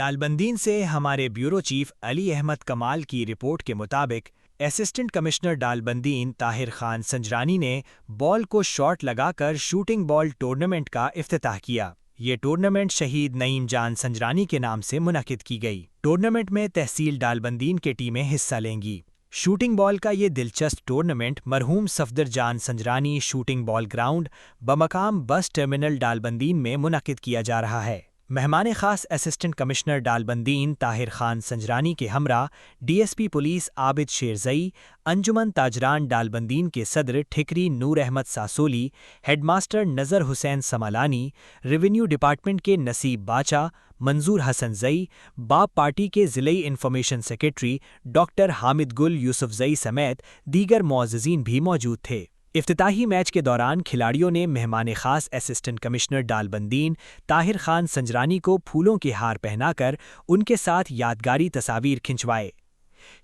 ڈالبندین سے ہمارے bureau chief علی احمد کمال کی رپورٹ کے مطابق اسسٹنٹ کمشنر ڈالبندین طاہر خان سنجرانی نے بال کو شاٹ لگا کر شوٹنگ بال ٹورنامنٹ کا افتتاح کیا۔ یہ ٹورنامنٹ شہید نعیم جان سنجرانی کے نام سے منعقد کی گئی۔ ٹورنامنٹ میں تحصیل ڈالبندین کی ٹیمیں حصہ لیں گی۔ شوٹنگ بال کا یہ دلچسپ ٹورنامنٹ مرحوم صفدر جان سنجرانی شوٹنگ بال گراؤنڈ بمقام بس ٹرمینل ڈالبندین میں منعقد کیا جا رہا ہے۔ مہمان خاص اسسٹنٹ کمشنر ڈالبندین طاہر خان سنجرانی کے ہمراہ ڈی ایس پی پولیس عابد شیرزئی، انجمن تاجران ڈالبندین کے صدر ٹھکری نور احمد ساسولی، ہیڈ ماسٹر نذر حسین سمالانی، ریونیو ڈپارٹمنٹ کے نصیب باچا، منظور حسن زئی، باب پارٹی کے ضلعی انفارمیشن سیکریٹری ڈاکٹر حامد گل یوسف زئی سمیت دیگر معززین بھی موجود تھے۔ افتتاحی میچ کے دوران کھلاڑیوں نے مہمان خاص اسسٹنٹ کمشنر ڈالبندین طاہر خان سنجرانی کو پھولوں کے ہار پہنا کر ان کے ساتھ یادگاری تصاویر کھنچوائے۔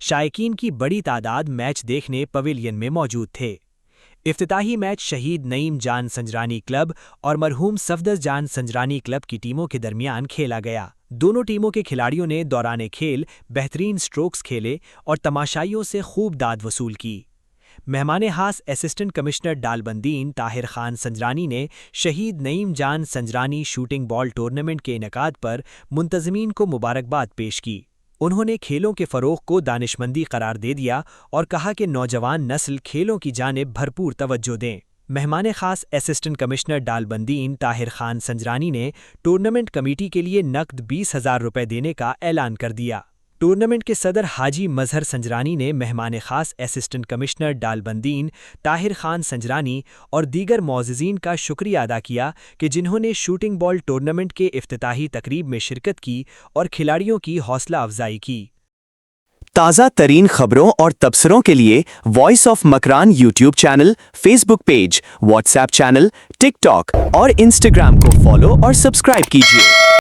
شائقین کی بڑی تعداد میچ دیکھنے پویلین میں موجود تھے۔ افتتاحی میچ شہید نعیم جان سنجرانی کلب اور مرحوم صفدر جان سنجرانی کلب کی ٹیموں کے درمیان کھیلا گیا۔ دونوں ٹیموں کے کھلاڑیوں نے دوران کھیل بہترین سٹروکس کھیلے اور تماشائیوں سے خوب داد وصول کی۔ مہمان خاص اسسٹنٹ کمشنر ڈالبندین طاہر خان سنجرانی نے شہید نعیم جان سنجرانی شوٹنگ بال ٹورنامنٹ کے انعقاد پر منتظمین کو مبارکباد پیش کی۔ انہوں نے کھیلوں کے فروغ کو دانشمندی قرار دے دیا اور کہا کہ نوجوان نسل کھیلوں کی جانب بھرپور توجہ دیں۔ مہمان خاص اسسٹنٹ کمشنر ڈالبندین طاہر خان سنجرانی نے ٹورنامنٹ کمیٹی کے لیے نقد 20,000 روپے دینے کا اعلان کر دیا۔ ٹورنامنٹ کے صدر حاجی مظہر سنجرانی نے مہمان خاص اسسٹنٹ کمشنر ڈالبندین طاہر خان سنجرانی اور دیگر معززین کا شکریہ ادا کیا کہ جنہوں نے شوٹنگ بال ٹورنامنٹ کے افتتاحی تقریب میں شرکت کی اور کھلاڑیوں کی حوصلہ افزائی کی۔ تازہ ترین خبروں اور تبصروں کے لیے voice of Makran YouTube channel, Facebook page, WhatsApp channel, TikTok اور انسٹاگرام کو فالو اور سبسکرائب کیجیے۔